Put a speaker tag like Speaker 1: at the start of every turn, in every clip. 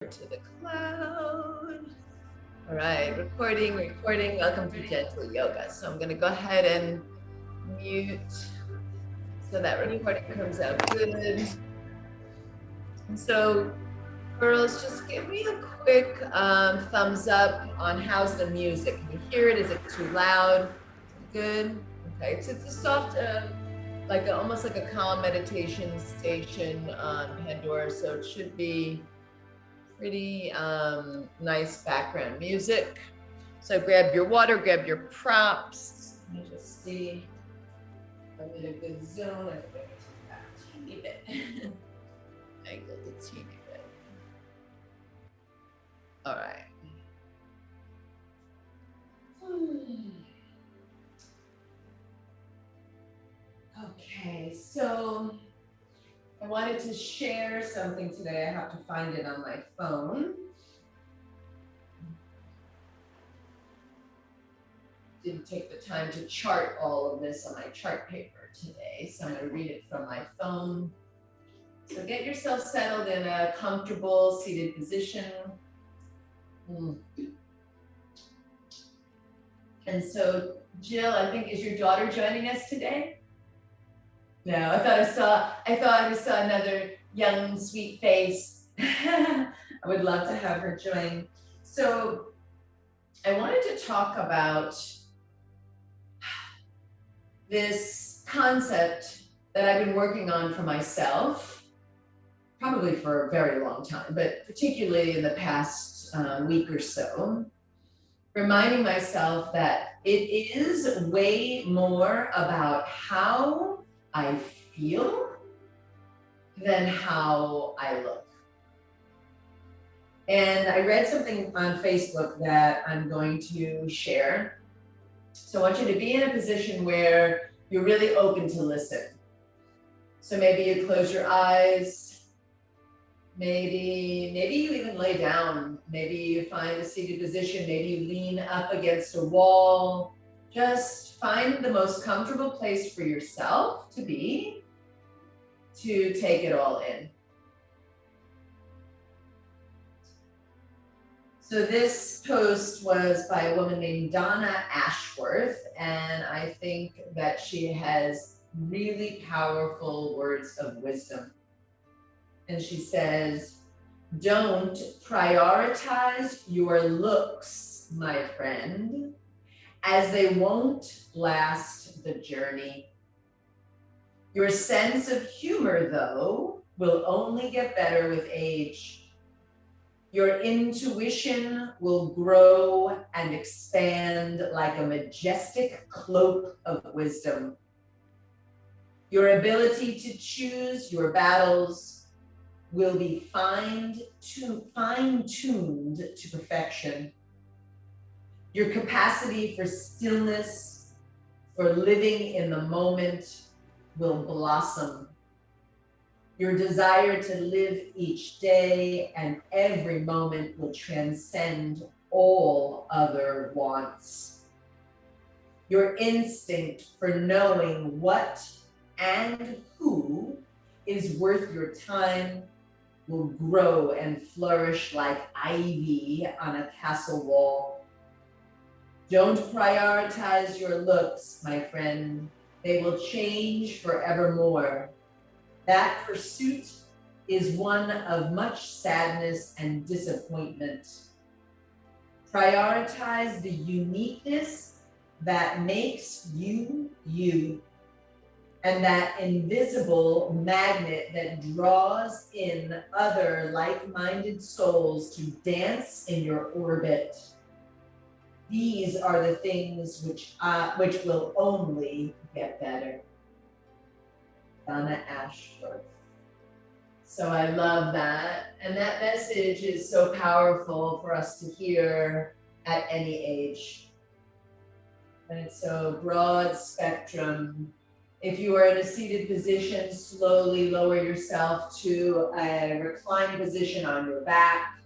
Speaker 1: To the cloud. All right, recording. Welcome to Gentle Yoga. So I'm going to go ahead and mute so that recording comes out good. And so, girls, just give me a quick thumbs up on how's the music. Can you hear it? Is it too loud? Good. Okay, it's a soft, almost like a calm meditation station on Pandora. So it should be pretty nice background music. So grab your water, grab your props. Let me just see. I'm in a good zone. I think I can take that a teeny bit. Angle a teeny bit. All right. Okay, so I wanted to share something today. I have to find it on my phone. Didn't take the time to chart all of this on my chart paper today, so I'm going to read it from my phone. So get yourself settled in a comfortable seated position. And so, Jill, I think, is your daughter joining us today? No, I thought I saw another young, sweet face. I would love to have her join. So I wanted to talk about this concept that I've been working on for myself, probably for a very long time, but particularly in the past week or so, reminding myself that it is way more about how I feel than how I look. And I read something on Facebook that I'm going to share. So I want you to be in a position where you're really open to listen. So maybe you close your eyes. Maybe you even lay down. Maybe you find a seated position. Maybe you lean up against a wall. Just find the most comfortable place for yourself to be, to take it all in. So this post was by a woman named Donna Ashworth, and I think that she has really powerful words of wisdom. And she says, "Don't prioritize your looks, my friend, as they won't last the journey. Your sense of humor, though, will only get better with age. Your intuition will grow and expand like a majestic cloak of wisdom. Your ability to choose your battles will be fine-tuned to perfection. Your capacity for stillness, for living in the moment, will blossom. Your desire to live each day and every moment will transcend all other wants. Your instinct for knowing what and who is worth your time will grow and flourish like ivy on a castle wall. Don't prioritize your looks, my friend. They will change forevermore. That pursuit is one of much sadness and disappointment. Prioritize the uniqueness that makes you, you, and that invisible magnet that draws in other like-minded souls to dance in your orbit. These are the things which will only get better." Donna Ashworth. So I love that. And that message is so powerful for us to hear at any age. And it's so broad spectrum. If you are in a seated position, slowly lower yourself to a reclined position on your back.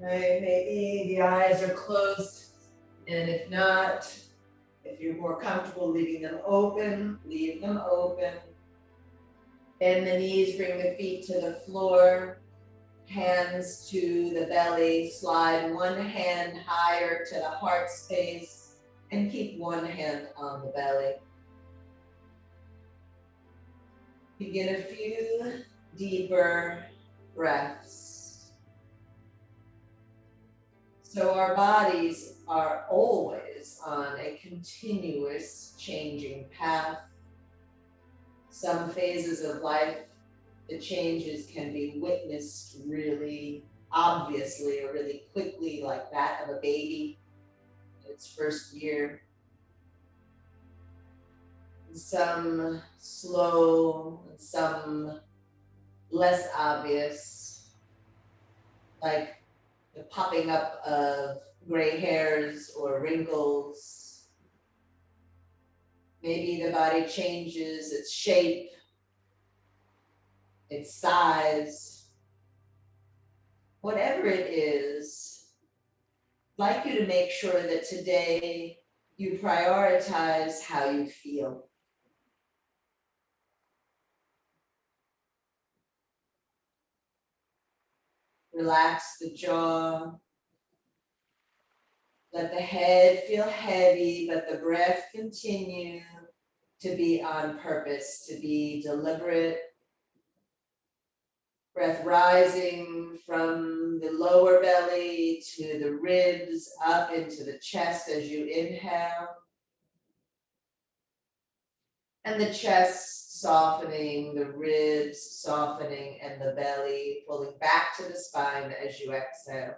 Speaker 1: Right? Maybe the eyes are closed. And if not, if you're more comfortable leaving them open, leave them open. Bend the knees, bring the feet to the floor. Hands to the belly, slide one hand higher to the heart space and keep one hand on the belly. Begin a few deeper breaths. So our bodies are always on a continuous changing path. Some phases of life, the changes can be witnessed really obviously or really quickly, like that of a baby in its first year. Some slow, some less obvious, like the popping up of gray hairs or wrinkles. Maybe the body changes its shape, its size. Whatever it is, I'd like you to make sure that today you prioritize how you feel. Relax the jaw. Let the head feel heavy, but the breath continue to be on purpose, to be deliberate. Breath rising from the lower belly to the ribs, up into the chest as you inhale. And the chest softening, the ribs softening, and the belly pulling back to the spine as you exhale.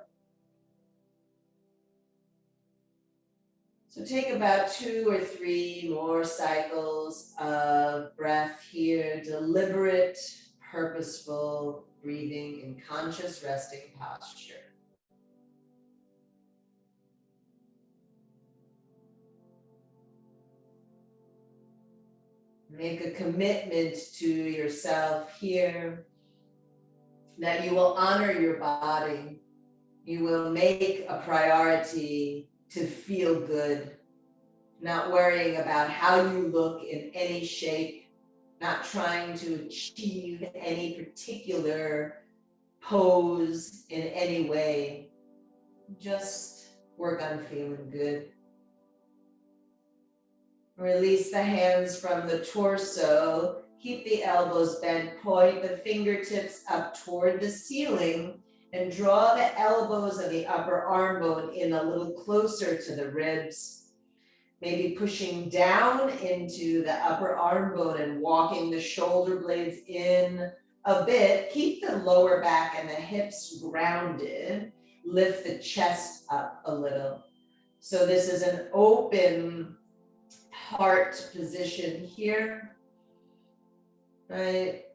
Speaker 1: So take about 2 or 3 more cycles of breath here, deliberate, purposeful breathing in conscious resting posture. Make a commitment to yourself here that you will honor your body. You will make a priority to feel good, not worrying about how you look in any shape, not trying to achieve any particular pose in any way. Just work on feeling good. Release the hands from the torso. Keep the elbows bent. Point the fingertips up toward the ceiling and draw the elbows of the upper arm bone in a little closer to the ribs. Maybe pushing down into the upper arm bone and walking the shoulder blades in a bit. Keep the lower back and the hips grounded. Lift the chest up a little. So this is an open heart position here, right?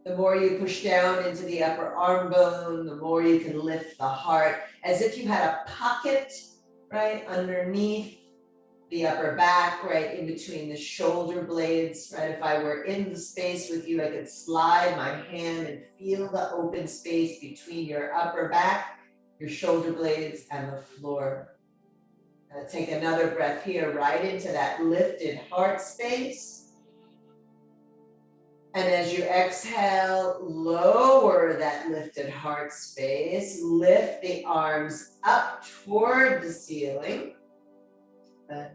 Speaker 1: The more you push down into the upper arm bone, the more you can lift the heart, as if you had a pocket, right, underneath the upper back, right, in between the shoulder blades, right? If I were in the space with you, I could slide my hand and feel the open space between your upper back, your shoulder blades, and the floor. Take another breath here, right into that lifted heart space. And as you exhale, lower that lifted heart space. Lift the arms up toward the ceiling. And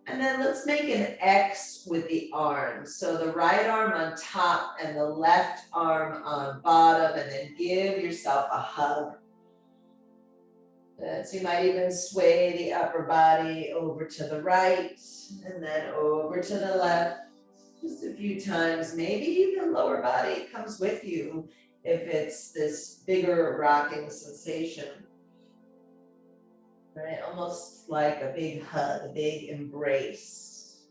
Speaker 1: then let's make an X with the arms. So the right arm on top and the left arm on bottom, and then give yourself a hug. So you might even sway the upper body over to the right and then over to the left. Just a few times. Maybe the lower body comes with you if it's this bigger rocking sensation. Right? Almost like a big hug, a big embrace.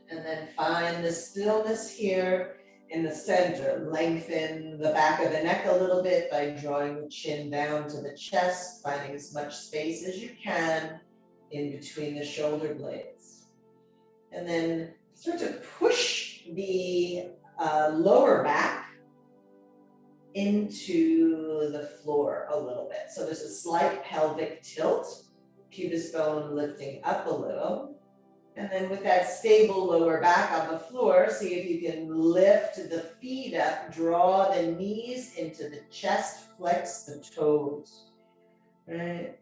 Speaker 1: And then find the stillness here in the center. Lengthen the back of the neck a little bit by drawing the chin down to the chest, finding as much space as you can in between the shoulder blades. And then start to push the lower back into the floor a little bit. So there's a slight pelvic tilt, pubis bone lifting up a little. And then with that stable lower back on the floor, see if you can lift the feet up, draw the knees into the chest, flex the toes, right?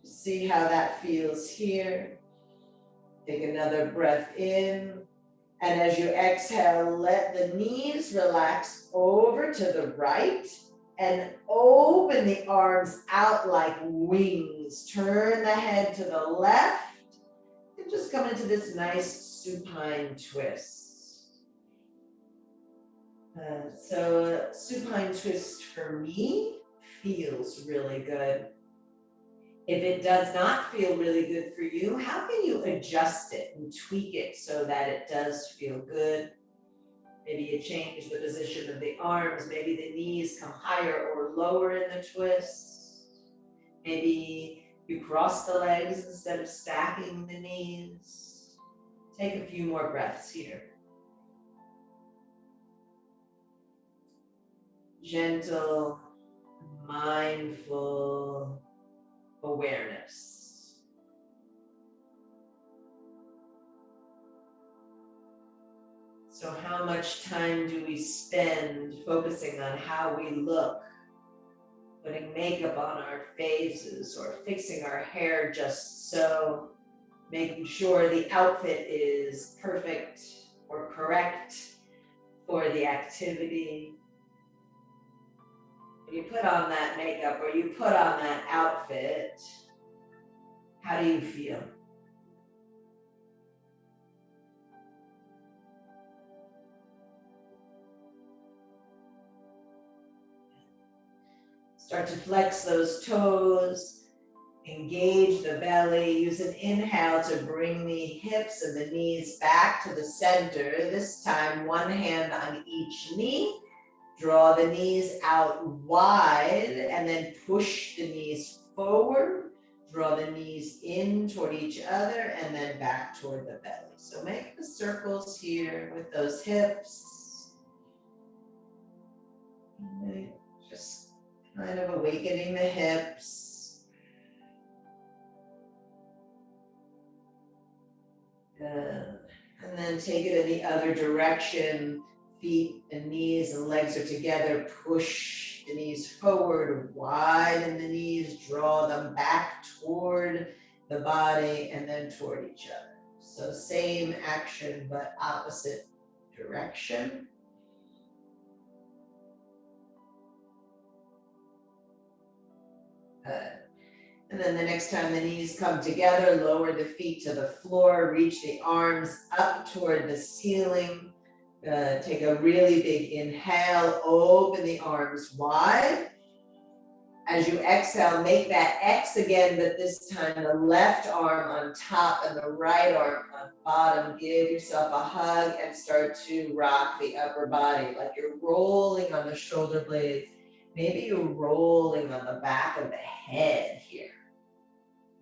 Speaker 1: See how that feels here. Take another breath in. And as you exhale, let the knees relax over to the right and open the arms out like wings. Turn the head to the left and just come into this nice supine twist. So supine twist for me feels really good. If it does not feel really good for you, how can you adjust it and tweak it so that it does feel good? Maybe you change the position of the arms, maybe the knees come higher or lower in the twist. Maybe you cross the legs instead of stacking the knees. Take a few more breaths here. Gentle, mindful awareness. So how much time do we spend focusing on how we look, putting makeup on our faces or fixing our hair just so, making sure the outfit is perfect or correct for the activity? When you put on that makeup or you put on that outfit, how do you feel? Start to flex those toes, engage the belly, use an inhale to bring the hips and the knees back to the center. This time, one hand on each knee. Draw the knees out wide and then push the knees forward. Draw the knees in toward each other and then back toward the belly. So make the circles here with those hips. Just kind of awakening the hips. Good. And then take it in the other direction. Feet and knees and legs are together. Push the knees forward, widen the knees, draw them back toward the body and then toward each other. So same action, but opposite direction. Good. And then the next time the knees come together, lower the feet to the floor, reach the arms up toward the ceiling. Take a really big inhale, open the arms wide. As you exhale, make that X again, but this time the left arm on top and the right arm on bottom. Give yourself a hug and start to rock the upper body like you're rolling on the shoulder blades. Maybe you're rolling on the back of the head here.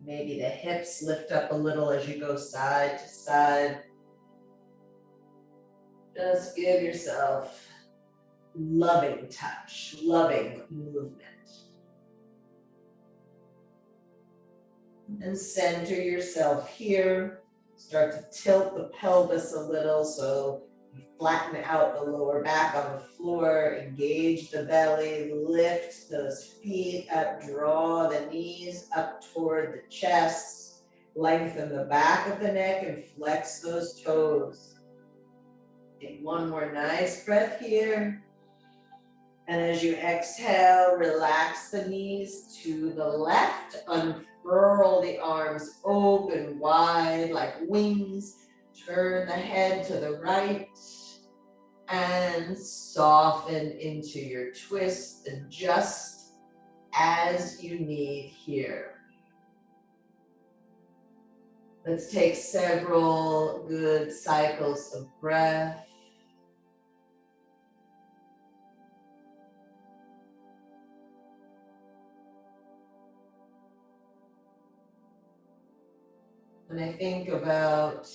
Speaker 1: Maybe the hips lift up a little as you go side to side. Just give yourself loving touch, loving movement. And center yourself here. Start to tilt the pelvis a little so you flatten out the lower back on the floor, engage the belly, lift those feet up, draw the knees up toward the chest, lengthen the back of the neck and flex those toes. Take one more nice breath here. And as you exhale, relax the knees to the left, unfurl the arms open wide like wings, turn the head to the right, and soften into your twist, adjust as you need here. Let's take several good cycles of breath. When I think about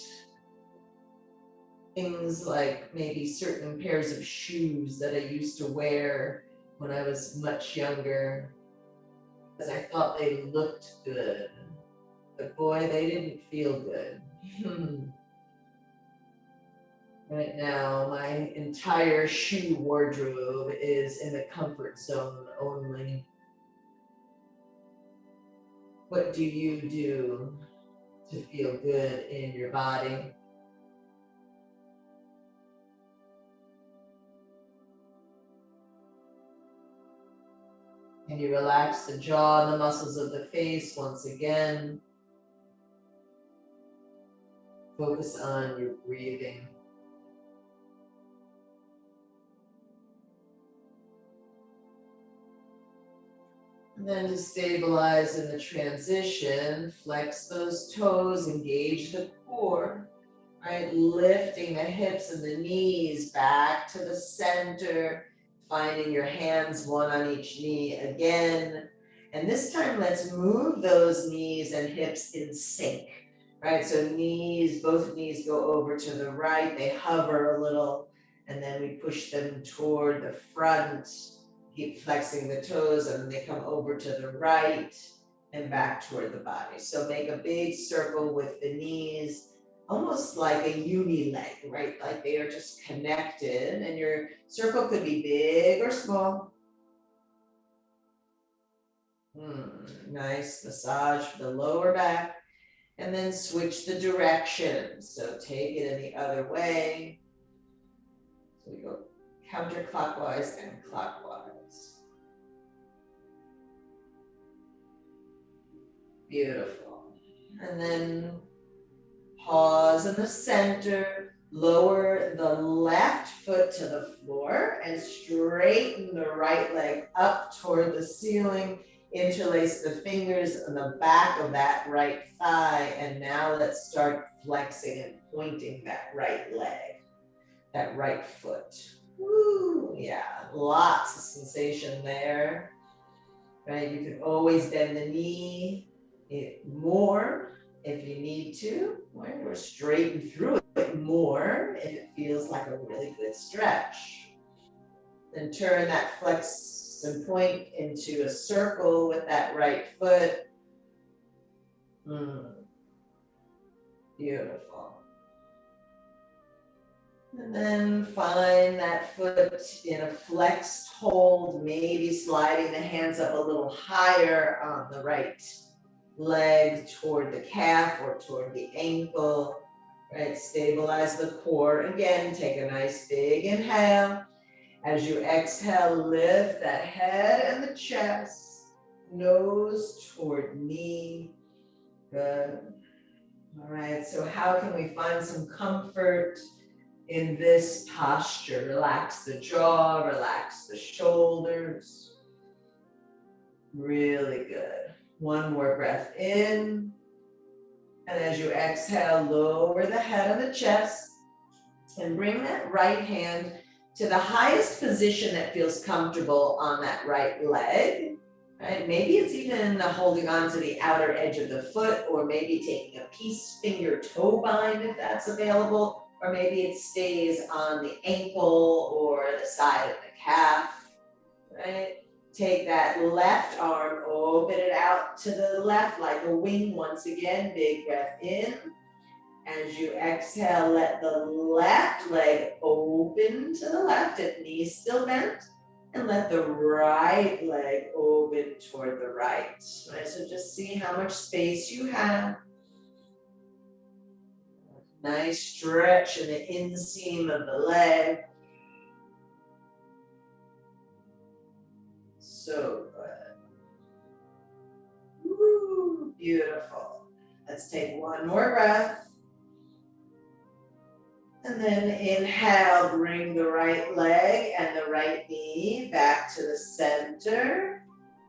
Speaker 1: things like maybe certain pairs of shoes that I used to wear when I was much younger, because I thought they looked good, but boy, they didn't feel good. Right now, my entire shoe wardrobe is in the comfort zone only. What do you do to feel good in your body? Can you relax the jaw and the muscles of the face once again? Focus on your breathing. And then to stabilize in the transition, flex those toes, engage the core, right? Lifting the hips and the knees back to the center, finding your hands one on each knee again. And this time, let's move those knees and hips in sync, right? So knees, both knees go over to the right, they hover a little, and then we push them toward the front. Keep flexing the toes and they come over to the right and back toward the body. So make a big circle with the knees, almost like a uni leg, right? Like they are just connected, and your circle could be big or small. Nice massage for the lower back, and then switch the direction. So take it in the other way. So we go counterclockwise and clockwise. Beautiful. And then pause in the center, lower the left foot to the floor and straighten the right leg up toward the ceiling. Interlace the fingers on the back of that right thigh. And now let's start flexing and pointing that right leg, that right foot. Woo, yeah, lots of sensation there, right? You can always bend the knee more if you need to, or straighten through it more if it feels like a really good stretch. Then turn that flex and point into a circle with that right foot. Beautiful. And then find that foot in a flexed hold, maybe sliding the hands up a little higher on the right leg toward the calf or toward the ankle, right? Stabilize the core. Again, take a nice big inhale. As you exhale, lift that head and the chest, nose toward knee. Good. All right, so how can we find some comfort in this posture? Relax the jaw, relax the shoulders. Really good. One more breath in. And as you exhale, lower the head of the chest and bring that right hand to the highest position that feels comfortable on that right leg. Right? Maybe it's even holding on to the outer edge of the foot, or maybe taking a peace finger toe bind if that's available, or maybe it stays on the ankle or the side of the calf, right? Take that left arm, open it out to the left like a wing once again, big breath in. As you exhale, let the left leg open to the left, if knees still bent, and let the right leg open toward the right. Right, so just see how much space you have. Nice stretch in the inseam of the leg. So good. Woo, beautiful. Let's take one more breath. And then inhale, bring the right leg and the right knee back to the center.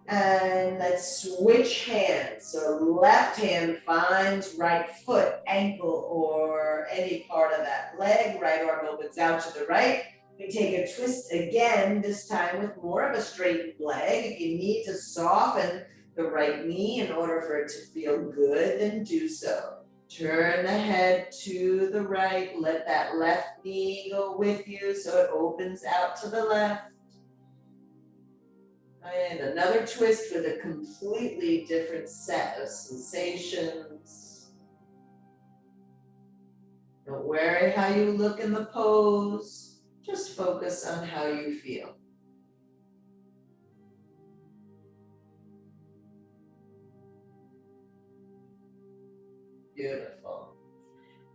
Speaker 1: And let's switch hands. So left hand finds right foot, ankle, or any part of that leg. Right arm opens out to the right. We take a twist again, this time with more of a straightened leg. If you need to soften the right knee in order for it to feel good, then do so. Turn the head to the right. Let that left knee go with you so it opens out to the left. And another twist with a completely different set of sensations. Don't worry how you look in the pose. Just focus on how you feel. Beautiful.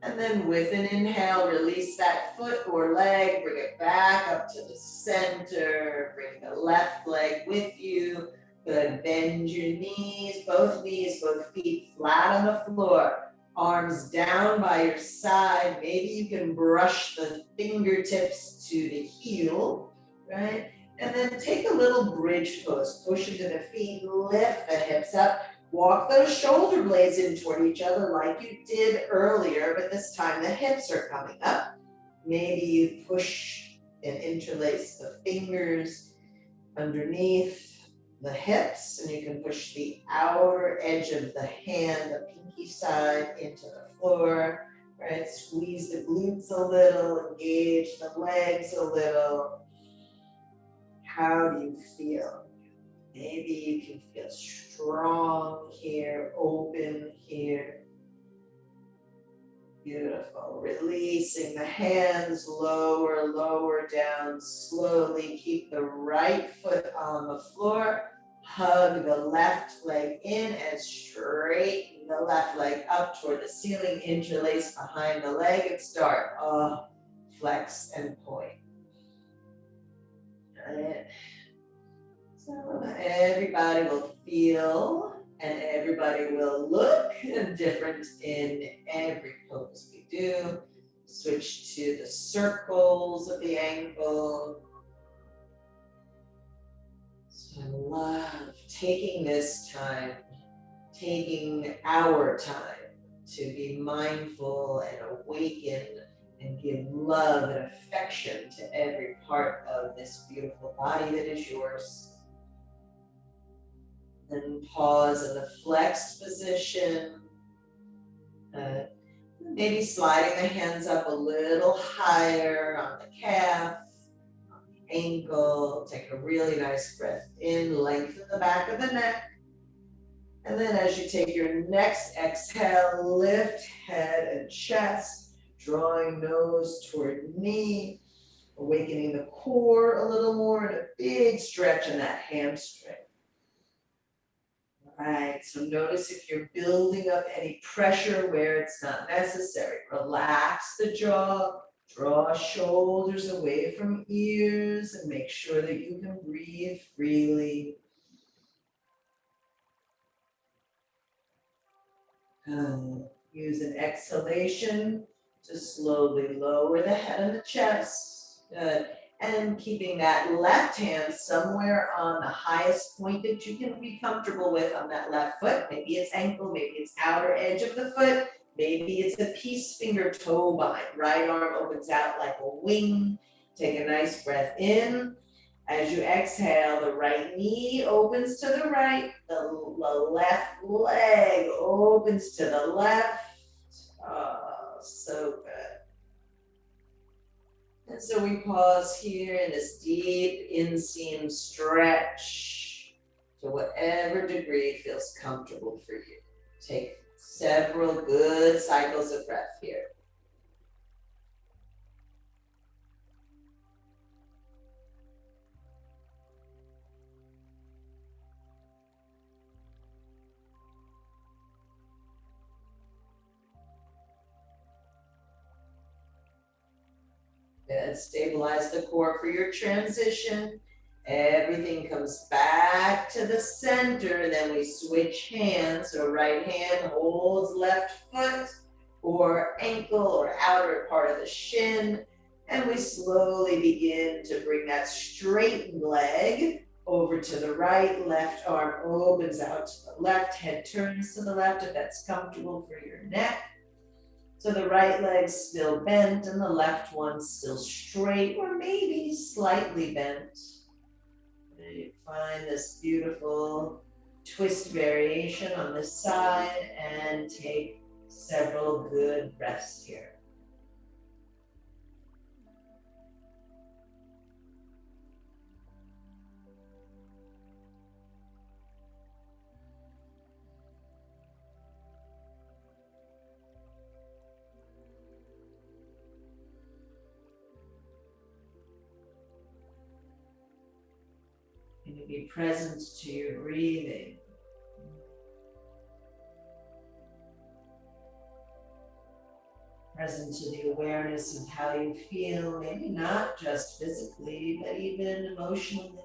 Speaker 1: And then with an inhale, release that foot or leg, bring it back up to the center, bring the left leg with you. Good, bend your knees, both feet flat on the floor. Arms down by your side. Maybe you can brush the fingertips to the heel, right? And then take a little bridge pose. Push into the feet, lift the hips up. Walk those shoulder blades in toward each other like you did earlier, but this time the hips are coming up. Maybe you push and interlace the fingers underneath the hips, and you can push the outer edge of the hand, the pinky side, into the floor, right? Squeeze the glutes a little, engage the legs a little. How do you feel? Maybe you can feel strong here, open here. Beautiful. Releasing the hands lower down slowly. Keep the right foot on the floor. Hug the left leg in and straighten the left leg up toward the ceiling. Interlace behind the leg and start. Flex and point. Right. So everybody will feel and everybody will look different in every pose we do. Switch to the circles of the ankle. So I love taking this time, taking our time to be mindful and awaken and give love and affection to every part of this beautiful body that is yours. Then pause in the flexed position. Maybe sliding the hands up a little higher on the calf, on the ankle. Take a really nice breath in, lengthen the back of the neck. And then as you take your next exhale, lift head and chest, drawing nose toward knee, awakening the core a little more, and a big stretch in that hamstring. Right, so notice if you're building up any pressure where it's not necessary. Relax the jaw, draw shoulders away from ears, and make sure that you can breathe freely. Use an exhalation to slowly lower the head and the chest. Good. And keeping that left hand somewhere on the highest point that you can be comfortable with on that left foot. Maybe it's ankle, maybe it's outer edge of the foot, maybe it's a peace finger toe bind. Right arm opens out like a wing. Take a nice breath in. As you exhale, the right knee opens to the right, the left leg opens to the left. Oh, so good. And so we pause here in this deep inseam stretch to whatever degree feels comfortable for you. Take several good cycles of breath here. Good. Stabilize the core for your transition. Everything comes back to the center. Then we switch hands. So right hand holds left foot or ankle or outer part of the shin. And we slowly begin to bring that straightened leg over to the right. Left arm opens out to the left. Head turns to the left if that's comfortable for your neck. So the right leg's still bent and the left one's still straight or maybe slightly bent. And you find this beautiful twist variation on this side and take several good breaths here. Be present to your breathing. Present to the awareness of how you feel, maybe not just physically, but even emotionally.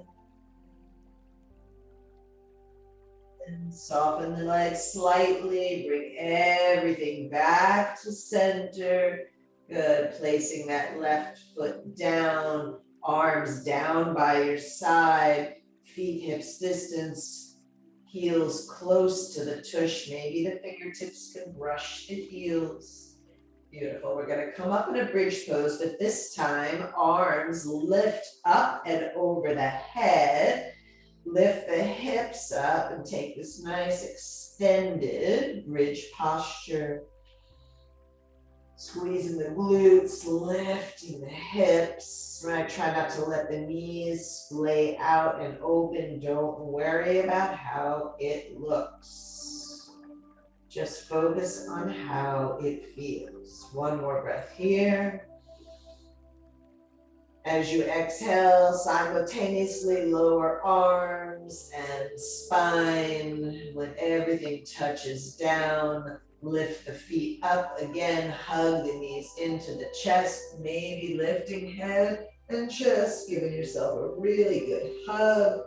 Speaker 1: And soften the legs slightly, bring everything back to center. Good, placing that left foot down, arms down by your side, feet hips distance, heels close to the tush. Maybe the fingertips can brush the heels. Beautiful. We're going to come up in a bridge pose, but this time arms lift up and over the head. Lift the hips up and take this nice extended bridge posture. Squeezing the glutes, lifting the hips, right? Try not to let the knees splay out and open. Don't worry about how it looks. Just focus on how it feels. One more breath here. As you exhale, simultaneously lower arms and spine. When everything touches down, lift the feet up again, hug the knees into the chest, maybe lifting head and chest, giving yourself a really good hug.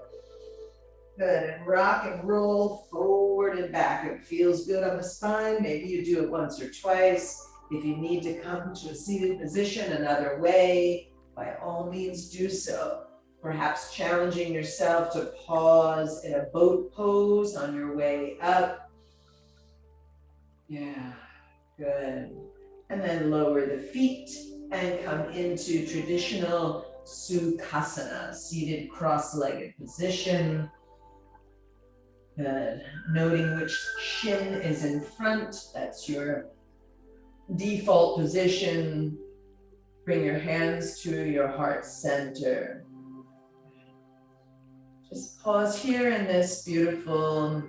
Speaker 1: Good, and rock and roll forward and back. It feels good on the spine. Maybe you do it once or twice. If you need to come to a seated position another way, by all means do so. Perhaps challenging yourself to pause in a boat pose on your way up. Yeah, good. And then lower the feet and come into traditional Sukhasana, seated cross-legged position. Good. Noting which shin is in front, that's your default position. Bring your hands to your heart center. Just pause here in this beautiful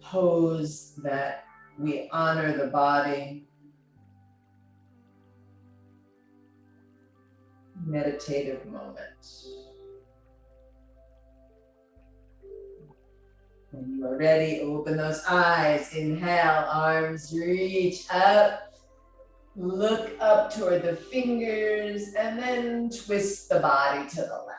Speaker 1: pose that we honor the body. Meditative moment. When you are ready, open those eyes. Inhale, arms reach up. Look up toward the fingers and then twist the body to the left.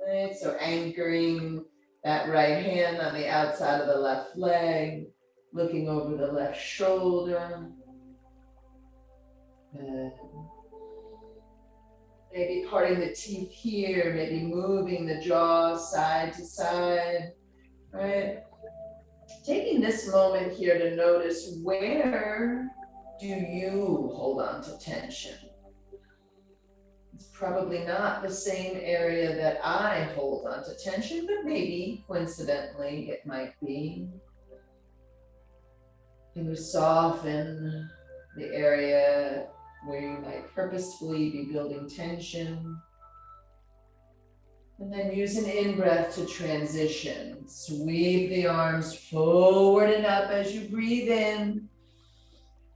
Speaker 1: Right, so anchoring that right hand on the outside of the left leg, looking over the left shoulder. And maybe parting the teeth here, maybe moving the jaw side to side, right? Taking this moment here to notice, where do you hold on to tension? It's probably not the same area that I hold on to tension, but maybe coincidentally it might be. Can you soften the area where you might purposefully be building tension? And then use an in-breath to transition. Sweep the arms forward and up as you breathe in.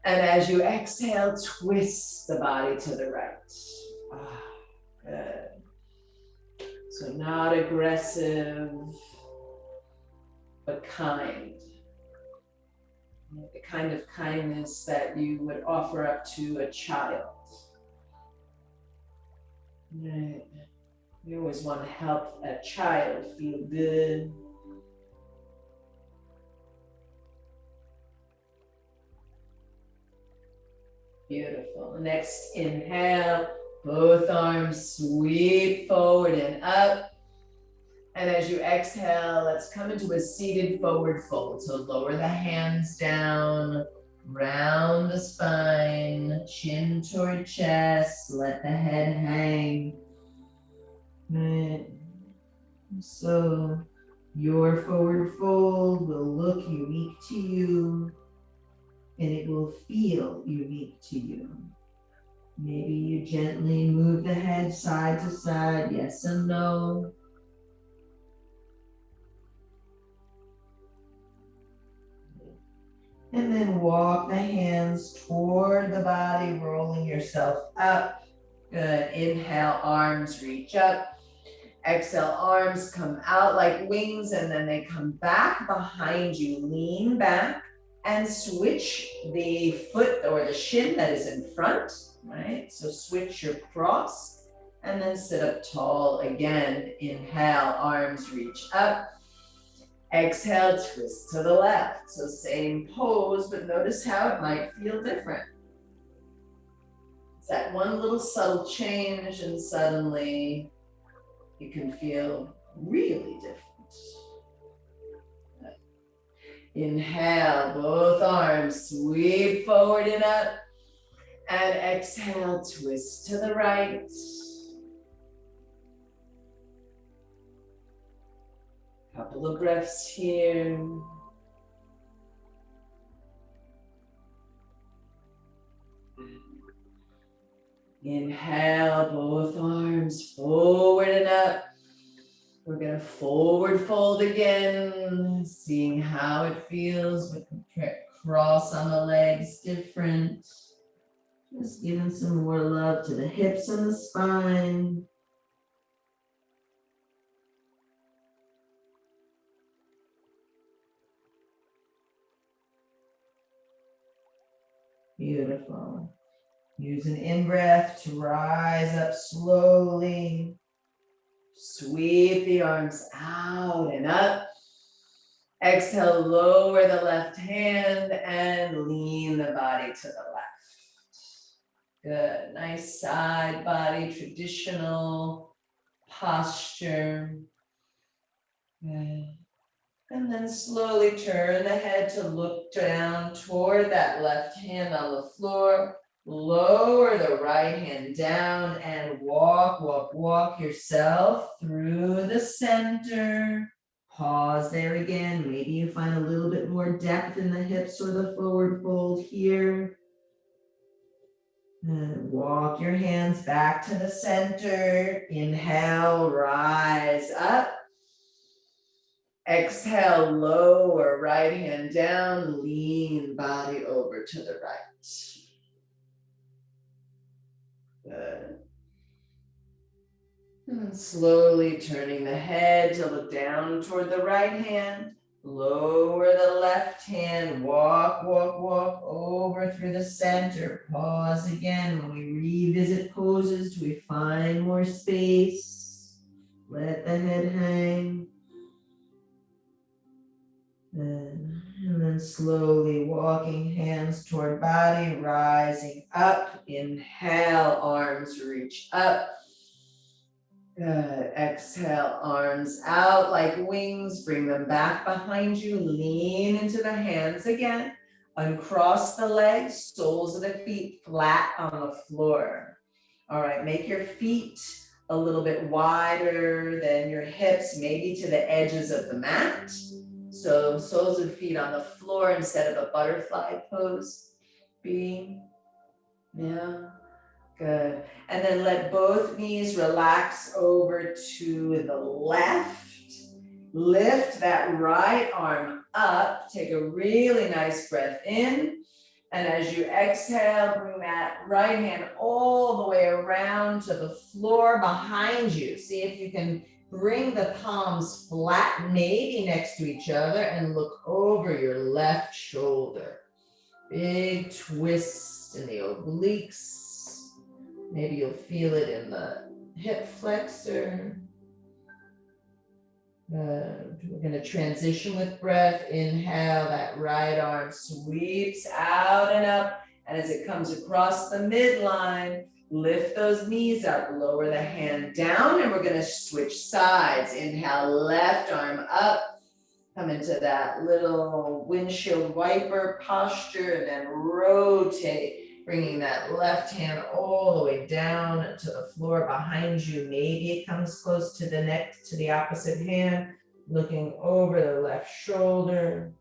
Speaker 1: And as you exhale, twist the body to the right. Good. So not aggressive, but kind. The kind of kindness that you would offer up to a child. Right. You always want to help a child feel good. Beautiful. Next inhale, both arms sweep forward and up. And as you exhale, let's come into a seated forward fold. So lower the hands down, round the spine, chin toward chest, let the head hang. Right. So your forward fold will look unique to you, and it will feel unique to you. Maybe you gently move the head side to side, yes and no. And then walk the hands toward the body, rolling yourself up. Good. Inhale, arms reach up. Exhale, arms come out like wings and then they come back behind you. Lean back and switch the foot or the shin that is in front, right? So switch your cross and then sit up tall again. Inhale, arms reach up. Exhale, twist to the left. So same pose, but notice how it might feel different. It's that one little subtle change and suddenly you can feel really different. Inhale, both arms sweep forward and up. And exhale, twist to the right. Couple of breaths here. Inhale, both arms forward and up. We're gonna forward fold again, seeing how it feels with the cross on the legs different. Just giving some more love to the hips and the spine. Beautiful. Use an in-breath to rise up slowly. Sweep the arms out and up. Exhale, lower the left hand and lean the body to the left. Good, nice side body, traditional posture. Good. And then slowly turn the head to look down toward that left hand on the floor. Lower the right hand down and walk yourself through the center. Pause there again. Maybe you find a little bit more depth in the hips or the forward fold here. And walk your hands back to the center. Inhale, rise up. Exhale, lower right hand down, lean body over to the right. Good. And slowly turning the head to look down toward the right hand. Lower the left hand, walk over through the center. Pause again. When we revisit poses, do we find more space? Let the head hang. And then slowly walking hands toward body, rising up. Inhale, arms reach up. Good. Exhale, arms out like wings. Bring them back behind you. Lean into the hands again. Uncross the legs, soles of the feet flat on the floor. All right, make your feet a little bit wider than your hips, maybe to the edges of the mat. So soles of feet on the floor instead of a butterfly pose. Yeah, good. And then let both knees relax over to the left. Lift that right arm up. Take a really nice breath in. And as you exhale, bring that right hand all the way around to the floor behind you. See if you can bring the palms flat, maybe next to each other, and look over your left shoulder. Big twist in the obliques. Maybe you'll feel it in the hip flexor. We're going to transition with breath. Inhale, that right arm sweeps out and up. And as it comes across the midline, lift those knees up, lower the hand down, and we're going to switch sides. Inhale, left arm up. Come into that little windshield wiper posture, and then rotate, bringing that left hand all the way down to the floor behind you. Maybe it comes close to the neck, to the opposite hand, looking over the left shoulder.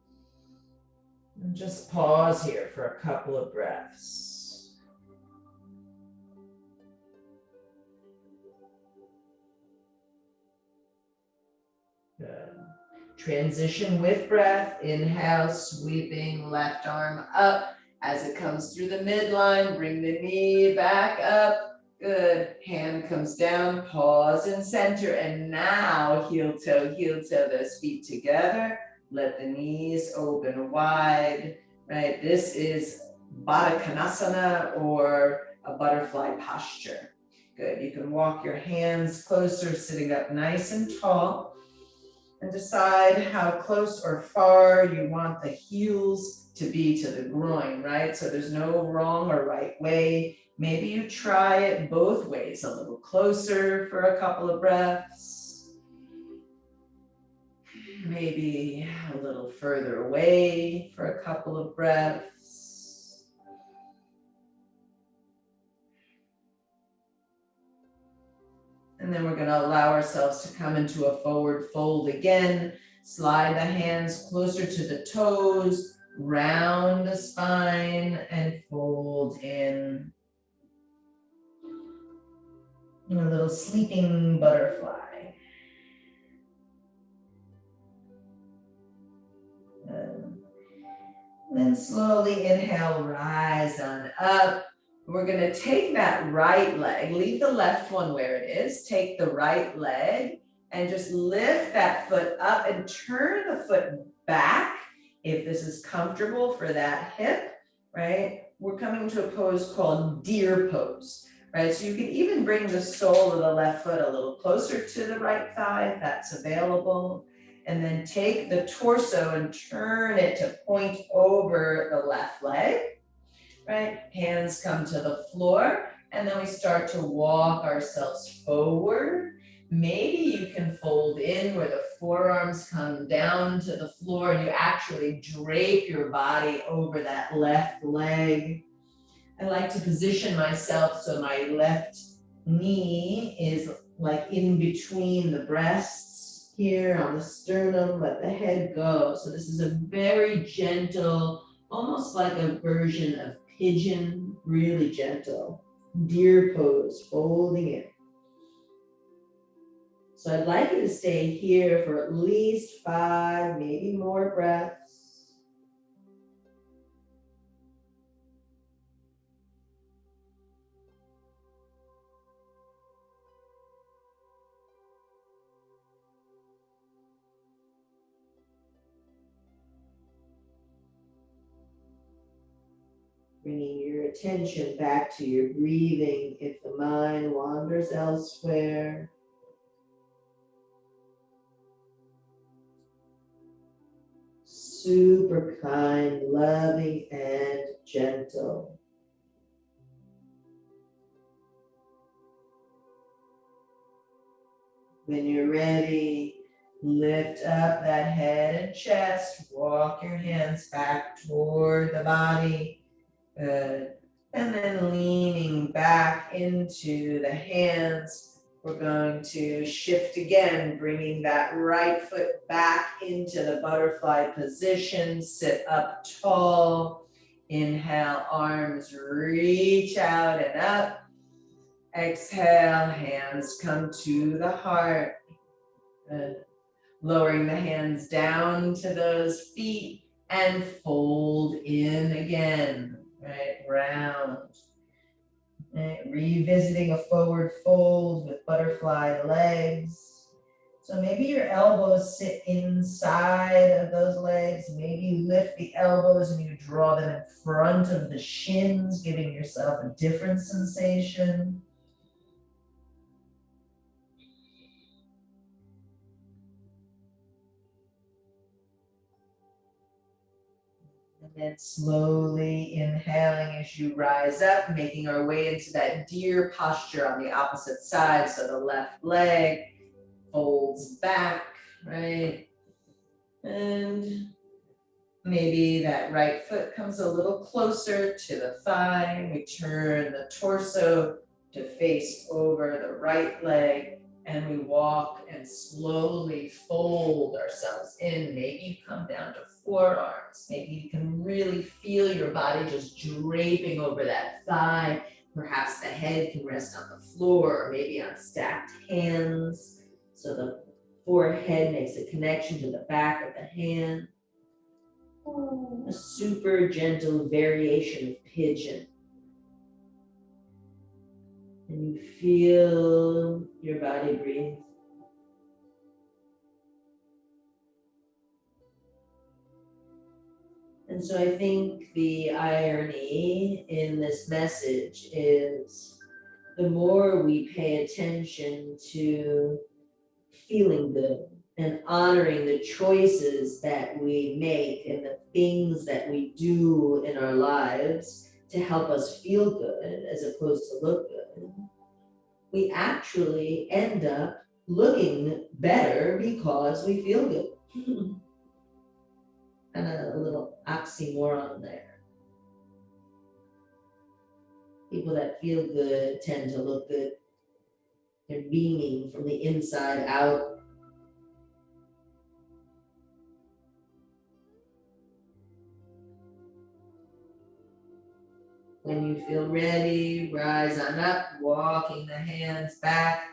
Speaker 1: And just pause here for a couple of breaths. Good. Transition with breath. Inhale, sweeping left arm up. As it comes through the midline, bring the knee back up. Good. Hand hand comes down, pause and center, and now heel toe, those feet together. Let the knees open wide, right? This is Baddha Konasana or a butterfly posture. Good, you can walk your hands closer, sitting up nice and tall, and decide how close or far you want the heels to be to the groin, right? So there's no wrong or right way. Maybe you try it both ways, a little closer for a couple of breaths, maybe a little further away for a couple of breaths. And then we're going to allow ourselves to come into a forward fold again. Slide the hands closer to the toes, round the spine, and fold in. A little sleeping butterfly. And then slowly inhale, rise on up. We're going to take that right leg, leave the left one where it is, take the right leg and just lift that foot up and turn the foot back if this is comfortable for that hip, right? We're coming to a pose called deer pose, right? So you can even bring the sole of the left foot a little closer to the right thigh if that's available. And then take the torso and turn it to point over the left leg. Right, hands come to the floor, and then we start to walk ourselves forward. Maybe you can fold in where the forearms come down to the floor and you actually drape your body over that left leg. I like to position myself so my left knee is like in between the breasts here on the sternum, let the head go. So this is a very gentle, almost like a version of pigeon, really gentle. Deer pose, folding it. So I'd like you to stay here for at least 5, maybe more breaths. Bringing your attention back to your breathing if the mind wanders elsewhere. Super kind, loving, and gentle. When you're ready, lift up that head and chest, walk your hands back toward the body. Good. And then leaning back into the hands, we're going to shift again, bringing that right foot back into the butterfly position, sit up tall. Inhale, arms reach out and up. Exhale, hands come to the heart. Good. Lowering the hands down to those feet and fold in again. Right, round. Right, revisiting a forward fold with butterfly legs. So maybe your elbows sit inside of those legs. Maybe you lift the elbows and you draw them in front of the shins, giving yourself a different sensation. And then slowly inhaling as you rise up, making our way into that deer posture on the opposite side. So the left leg folds back, right? And maybe that right foot comes a little closer to the thigh. We turn the torso to face over the right leg. And we walk and slowly fold ourselves in. Maybe you come down to forearms. Maybe you can really feel your body just draping over that thigh. Perhaps the head can rest on the floor or maybe on stacked hands. So the forehead makes a connection to the back of the hand. A super gentle variation of pigeon. And you feel your body breathe. And so I think the irony in this message is the more we pay attention to feeling good and honoring the choices that we make and the things that we do in our lives to help us feel good as opposed to look good, we actually end up looking better because we feel good. And a little oxymoron there. People that feel good tend to look good. They're beaming from the inside out. When you feel ready, rise on up, walking the hands back,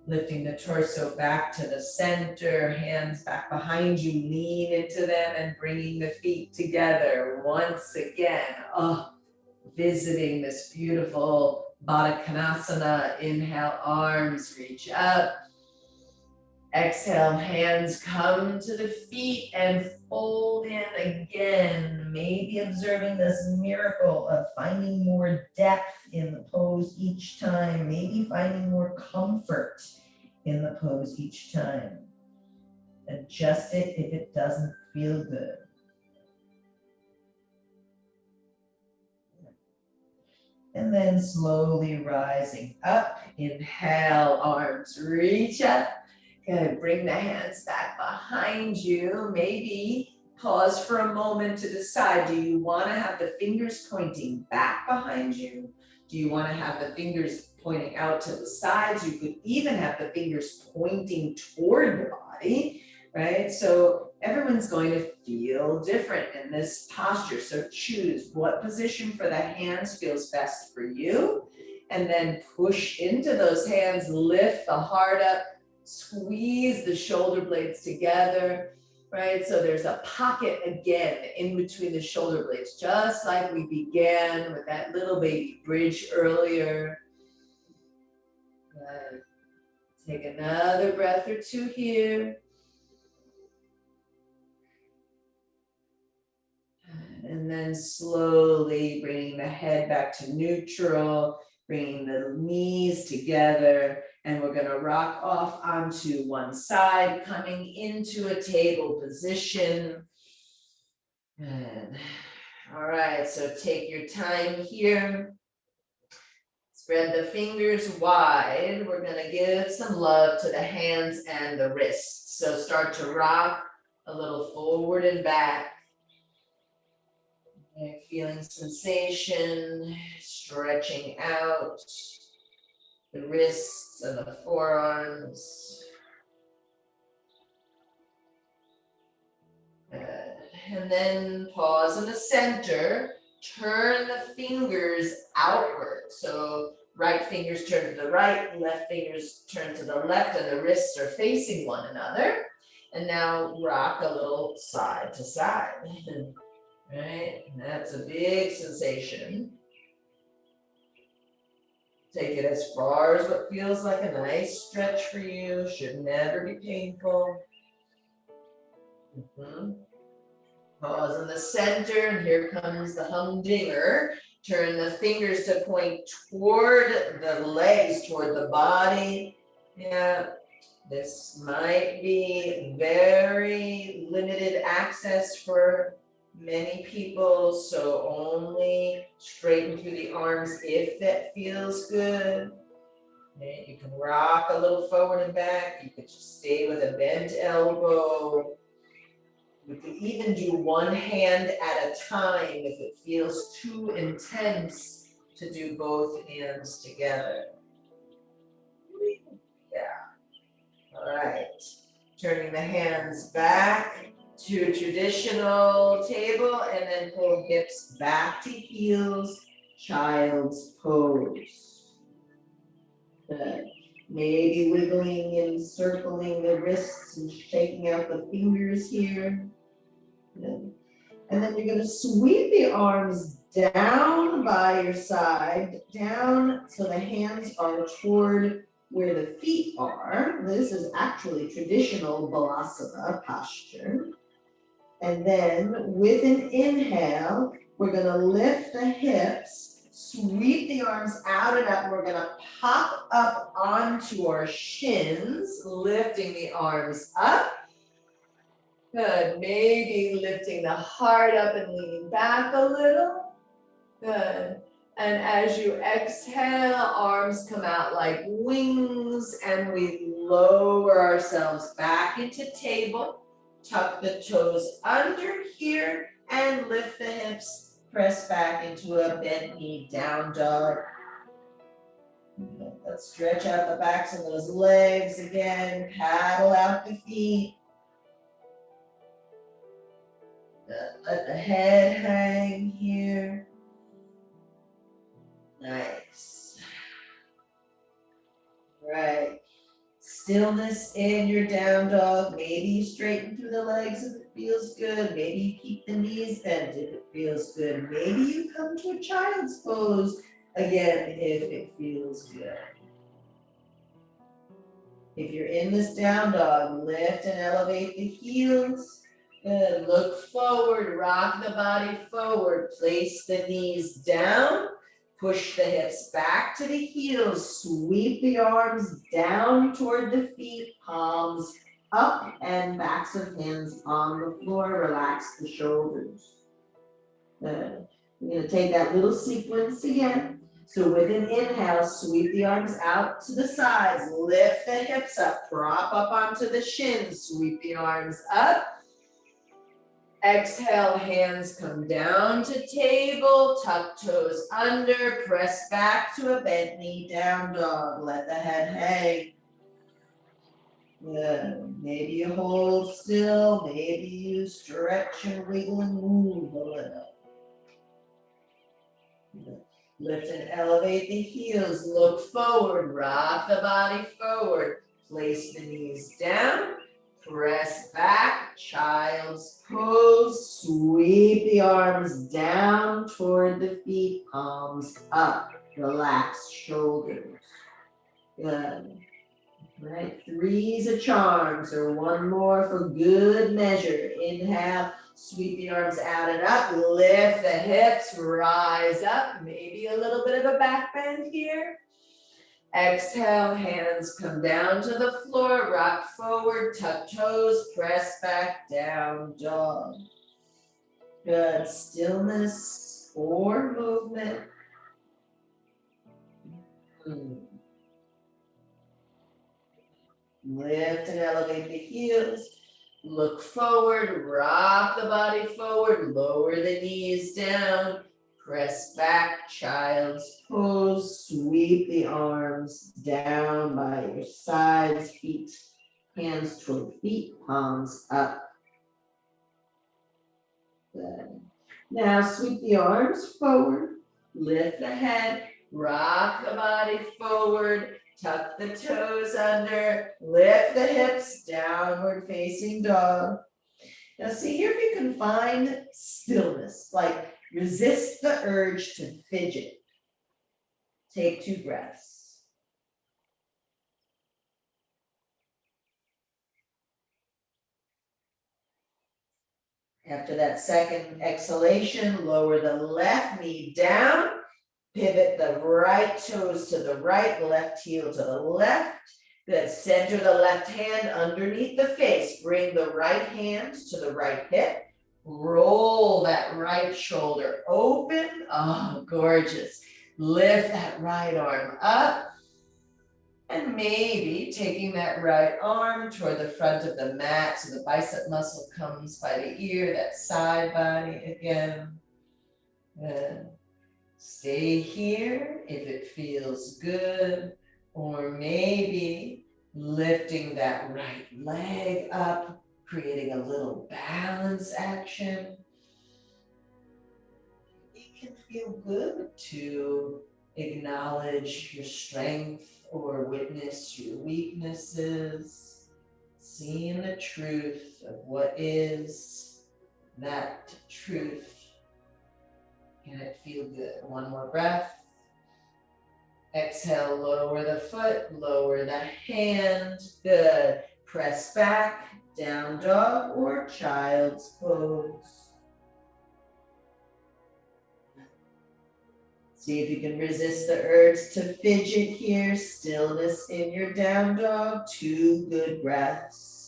Speaker 1: lifting the torso back to the center, hands back behind you, lean into them and bringing the feet together once again. Visiting this beautiful Baddha Konasana. Inhale, arms reach up. Exhale, hands come to the feet and fold in again. Maybe observing this miracle of finding more depth in the pose each time. Maybe finding more comfort in the pose each time. Adjust it if it doesn't feel good. And then slowly rising up. Inhale, arms reach up. Good, bring the hands back behind you. Maybe pause for a moment to decide, do you want to have the fingers pointing back behind you? Do you want to have the fingers pointing out to the sides? You could even have the fingers pointing toward the body, right? So everyone's going to feel different in this posture. So choose what position for the hands feels best for you. And then push into those hands, lift the heart up, squeeze the shoulder blades together, right? So there's a pocket again in between the shoulder blades, just like we began with that little baby bridge earlier. Good. Take another breath or two here. And then slowly bringing the head back to neutral, bringing the knees together, and we're gonna rock off onto one side, coming into a table position. Good. All right, so take your time here. Spread the fingers wide. We're gonna give some love to the hands and the wrists. So start to rock a little forward and back. Okay, feeling sensation, stretching out the wrists and the forearms. Good. And then pause in the center. Turn the fingers outward. So right fingers turn to the right, left fingers turn to the left, and the wrists are facing one another. And now rock a little side to side. Right? And that's a big sensation. Take it as far as what feels like a nice stretch for you. Should never be painful. Pause in the center, and here comes the humdinger. Turn the fingers to point toward the legs, toward the body. Yeah, this might be very limited access for many people, so only straighten through the arms if that feels good. Okay, you can rock a little forward and back. You could just stay with a bent elbow. You can even do one hand at a time if it feels too intense to do both hands together. Yeah. All right. Turning the hands back to a traditional table, and then pull hips back to heels, child's pose. Good. Maybe wiggling and circling the wrists and shaking out the fingers here. Good. And then you're going to sweep the arms
Speaker 2: down by your side, down so the hands are toward where the feet are. This is actually traditional Balasana posture. And then with an inhale, we're gonna lift the hips, sweep the arms out and up. We're gonna pop up onto our shins, lifting the arms up. Good, maybe lifting the heart up and leaning back a little. Good. And as you exhale, arms come out like wings and we lower ourselves back into table. Tuck the toes under here and lift the hips. Press back into a bent knee down dog. Let's stretch out the backs of those legs again. Paddle out the feet. Let the head hang here. Nice. Right. Stillness in your down dog. Maybe you straighten through the legs if it feels good. Maybe you keep the knees bent if it feels good. Maybe you come to a child's pose again if it feels good. If you're in this down dog, lift and elevate the heels. Good. Look forward, rock the body forward. Place the knees down. Push the hips back to the heels. Sweep the arms down toward the feet, palms up and backs of hands on the floor. Relax the shoulders. Good. We're going to take that little sequence again. So with an inhale, sweep the arms out to the sides, lift the hips up, prop up onto the shins, sweep the arms up. Exhale, hands come down to table, tuck toes under, press back to a bent knee, down dog, let the head hang. Good. Maybe you hold still, maybe you stretch and wiggle and move a little. Good. Lift and elevate the heels, look forward, rock the body forward, place the knees down, press back, child's pose, sweep the arms down toward the feet, palms up, relax shoulders. Good. Right, three's a charm, so one more for good measure. Inhale. Sweep the arms out and up, lift the hips, rise up, maybe a little bit of a back bend here. Exhale, hands come down to the floor, rock forward, tuck toes, press back, down dog. Good, stillness or movement. Lift and elevate the heels. Look forward, rock the body forward, lower the knees down, press back, child's pose, sweep the arms down by your sides, feet, hands toward feet, palms up. Good. Now sweep the arms forward, lift the head, rock the body forward, tuck the toes under, lift the hips, downward facing dog. Now see here if you can find stillness, like resist the urge to fidget. Take 2 breaths. After that second exhalation, lower the left knee down, pivot the right toes to the right, left heel to the left. Good, center the left hand underneath the face. Bring the right hand to the right hip. Roll that right shoulder open. Oh, gorgeous. Lift that right arm up. And maybe taking that right arm toward the front of the mat so the bicep muscle comes by the ear, that side body again. Good. Stay here if it feels good, or maybe lifting that right leg up, creating a little balance action. It can feel good to acknowledge your strength or witness your weaknesses, seeing the truth of what is. That truth
Speaker 1: Can it feel good? One more breath. Exhale, lower the foot, lower the hand. Good. Press back, down dog or child's pose. See if you can resist the urge to fidget here. Stillness in your down dog. 2 good breaths.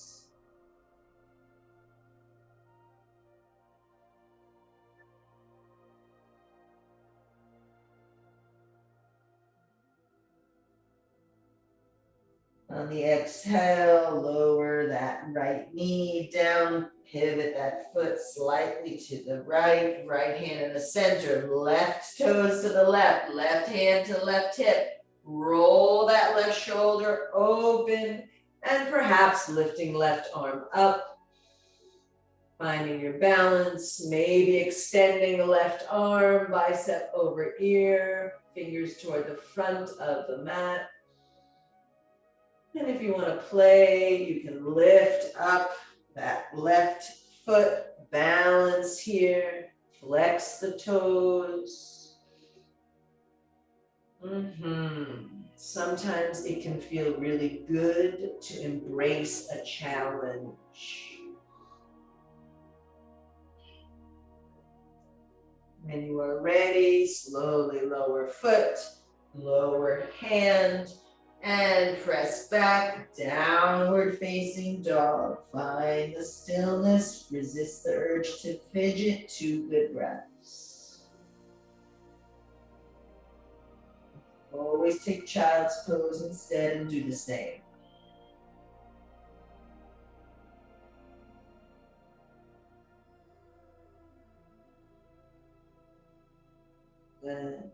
Speaker 1: On the exhale, lower that right knee down, pivot that foot slightly to the right, right hand in the center, left toes to the left hand to left hip. Roll that left shoulder open and perhaps lifting left arm up. Finding your balance, maybe extending the left arm, bicep over ear, fingers toward the front of the mat. And if you want to play, you can lift up that left foot, balance here, flex the toes. Sometimes it can feel really good to embrace a challenge. When you are ready, slowly lower foot, lower hand, and press back, downward facing dog. Find the stillness, resist the urge to fidget. 2 good breaths. Always take child's pose instead and do the same. Good.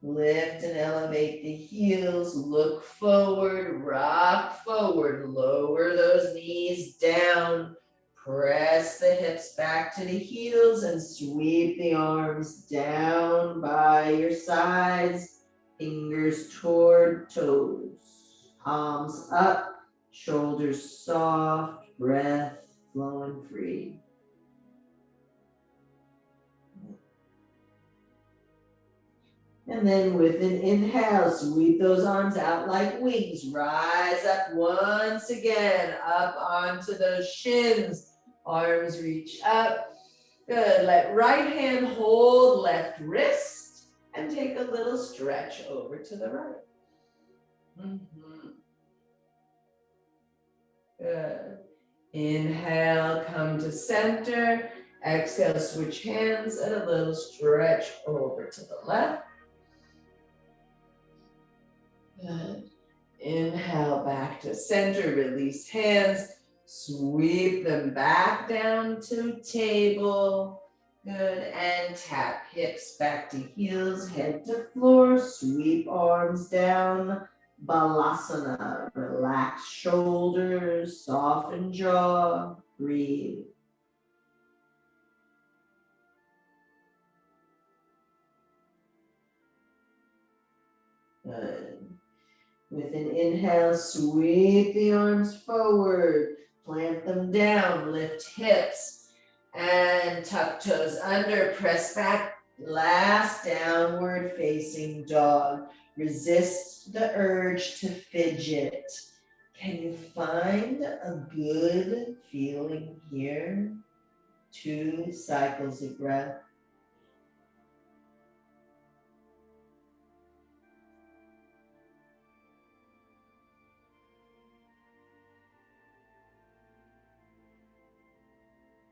Speaker 1: Lift and elevate the heels, look forward, rock forward, lower those knees down, press the hips back to the heels and sweep the arms down by your sides, fingers toward toes, palms up, shoulders soft, breath flowing free. And then with an inhale, sweep those arms out like wings. Rise up once again, up onto those shins. Arms reach up. Good. Let right hand hold left wrist and take a little stretch over to the right. Good. Inhale, come to center. Exhale, switch hands and a little stretch over to the left. Good. Inhale back to center, release hands, sweep them back down to table. Good, and tap hips back to heels, head to floor, sweep arms down, Balasana. Relax shoulders, soften jaw, breathe. Good. With an inhale, sweep the arms forward, plant them down, lift hips, and tuck toes under, press back, last downward facing dog. Resist the urge to fidget. Can you find a good feeling here? 2 cycles of breath.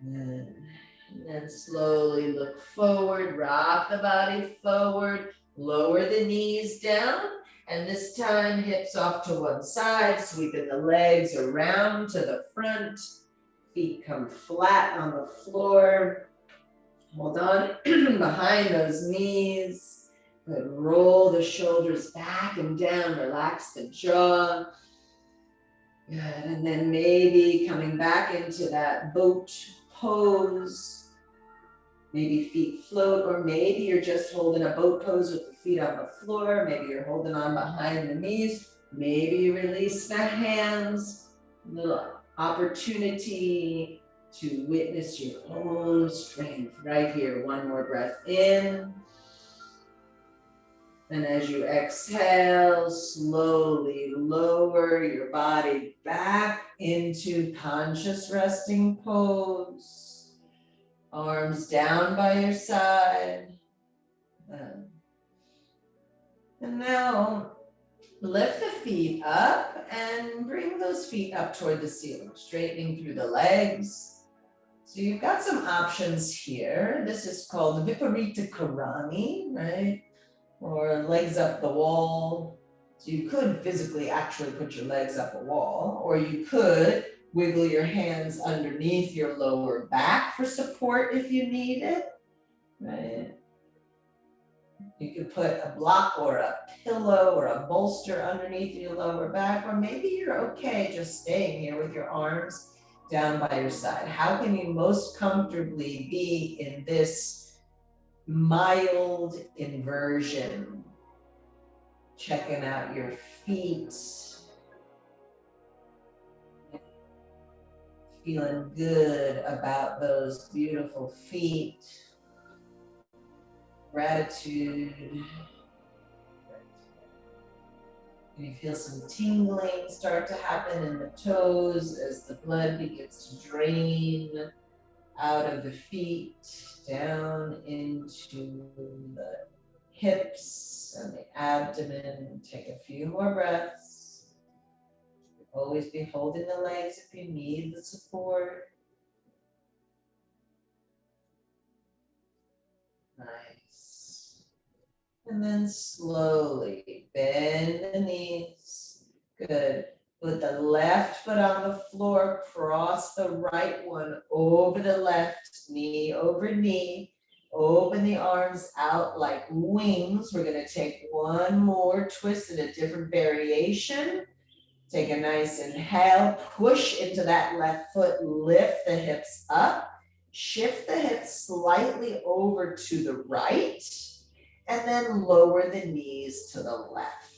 Speaker 1: Good. And then slowly look forward, rock the body forward, lower the knees down, and this time hips off to one side, sweeping the legs around to the front, feet come flat on the floor, hold on behind those knees. Good. Roll the shoulders back and down, relax the jaw. Good, and then maybe coming back into that boat pose. Maybe feet float, or maybe you're just holding a boat pose with the feet on the floor. Maybe you're holding on behind the knees. Maybe you release the hands. A little opportunity to witness your own strength right here. One more breath in. And as you exhale, slowly lower your body back into conscious resting pose. Arms down by your side. And now lift the feet up and bring those feet up toward the ceiling, straightening through the legs. So you've got some options here. This is called Viparita Karani, right? Or legs up the wall. So you could physically actually put your legs up a wall, or you could wiggle your hands underneath your lower back for support if you need it, right? You could put a block or a pillow or a bolster underneath your lower back, or maybe you're okay just staying here with your arms down by your side. How can you most comfortably be in this mild inversion? Checking out your feet. Feeling good about those beautiful feet. Gratitude. You feel some tingling start to happen in the toes as the blood begins to drain out of the feet, down into the hips and the abdomen. Take a few more breaths. Always be holding the legs if you need the support. Nice. And then slowly bend the knees. Good. Put the left foot on the floor, cross the right one over the left, knee over knee. Open the arms out like wings. We're gonna take one more twist in a different variation. Take a nice inhale, push into that left foot, lift the hips up, shift the hips slightly over to the right, and then lower the knees to the left.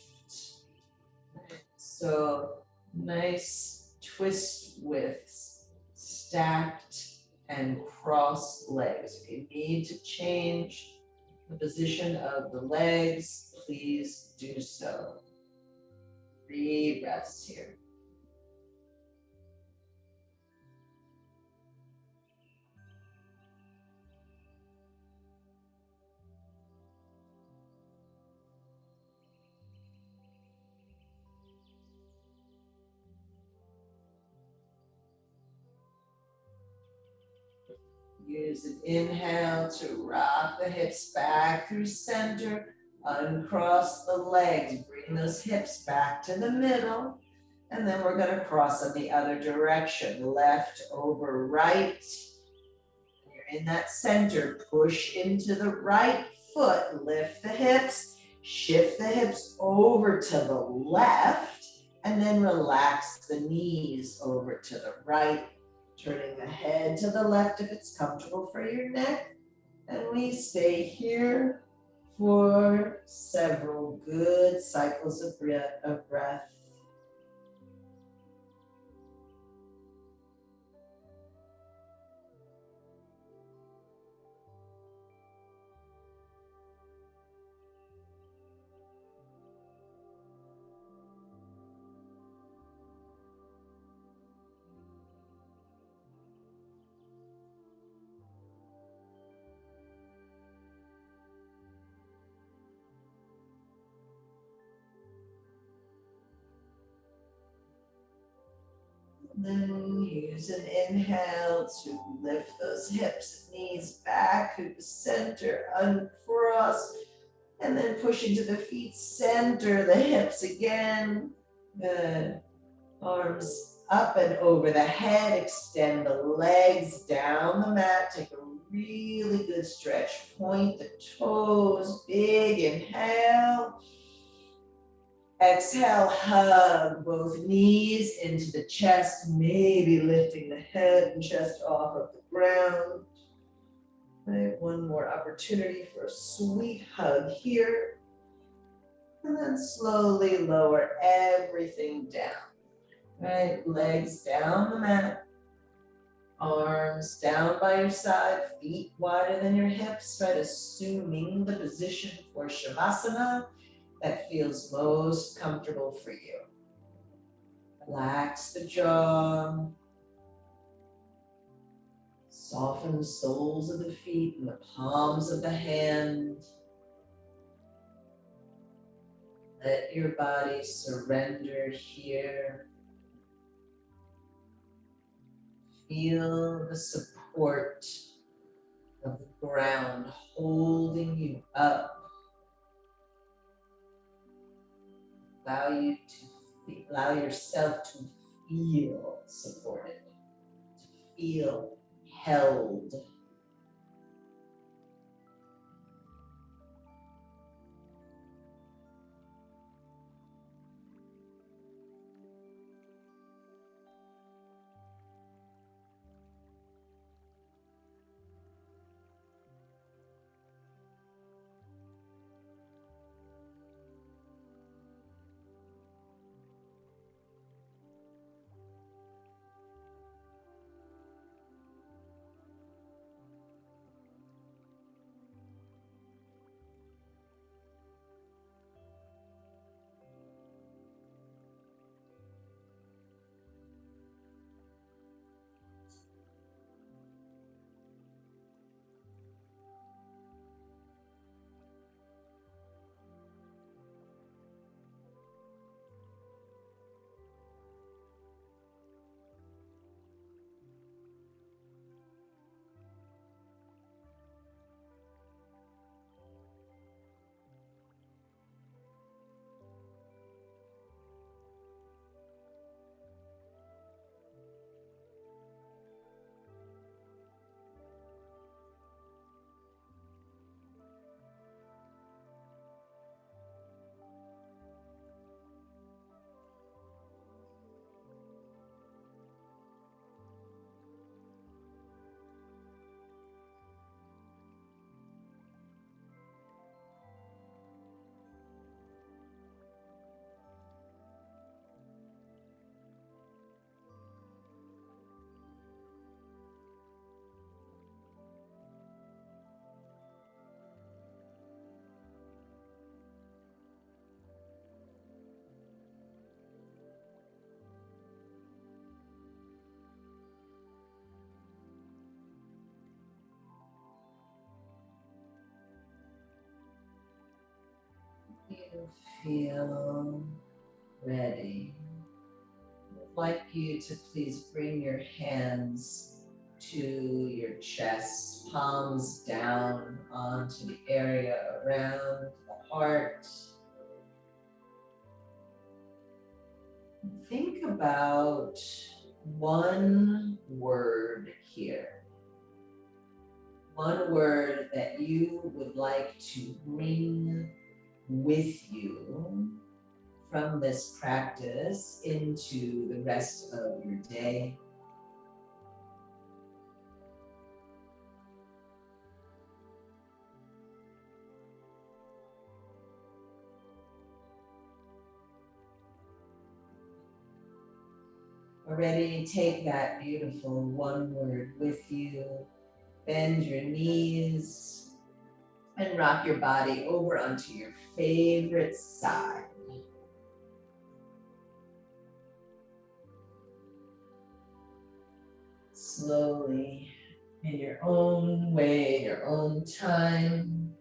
Speaker 1: So nice twist with stacked and crossed legs. If you need to change the position of the legs, please do so. 3 breaths here. Use an inhale to rock the hips back through center, uncross the legs, bring those hips back to the middle, and then we're gonna cross in the other direction, left over right. You're in that center, push into the right foot, lift the hips, shift the hips over to the left, and then relax the knees over to the right. Turning the head to the left if it's comfortable for your neck. And we stay here for several good cycles of breath. Then use an inhale to lift those hips and knees back through the center, uncross, and then push into the feet, center the hips again. Good. Arms up and over the head, extend the legs down the mat, take a really good stretch, point the toes, big inhale. Exhale, hug both knees into the chest, maybe lifting the head and chest off of the ground. Right, one more opportunity for a sweet hug here. And then slowly lower everything down. Right, legs down the mat. Arms down by your side, feet wider than your hips. Start assuming the position for Shavasana that feels most comfortable for you. Relax the jaw. Soften the soles of the feet and the palms of the hand. Let your body surrender here. Feel the support of the ground holding you up. Allow yourself to feel supported, to feel held. You feel ready. I'd like you to please bring your hands to your chest, palms down onto the area around the heart. Think about one word here. One word that you would like to bring with you from this practice into the rest of your day. Already take that beautiful one word with you. Bend your knees and rock your body over onto your favorite side. Slowly, in your own way, your own time,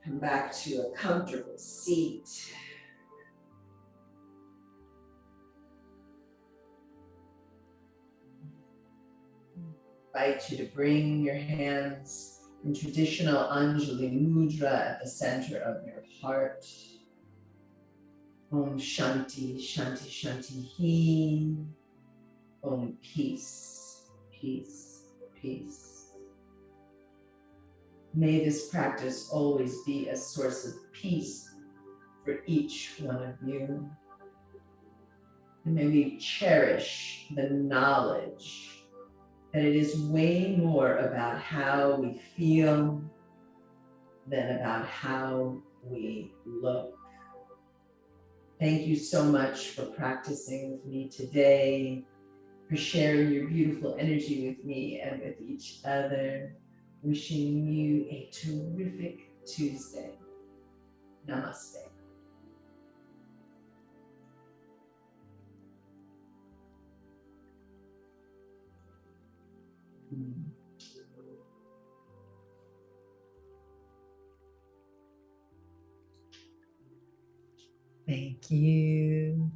Speaker 1: come back to a comfortable seat. Invite you to bring your hands in traditional Anjali Mudra at the center of your heart. Om Shanti, Shanti, Shanti, He. Om Peace, Peace, Peace. May this practice always be a source of peace for each one of you. And may we cherish the knowledge that it is way more about how we feel than about how we look. Thank you so much for practicing with me today. for sharing your beautiful energy with me and with each other. Wishing you a terrific Tuesday. Namaste. Thank you.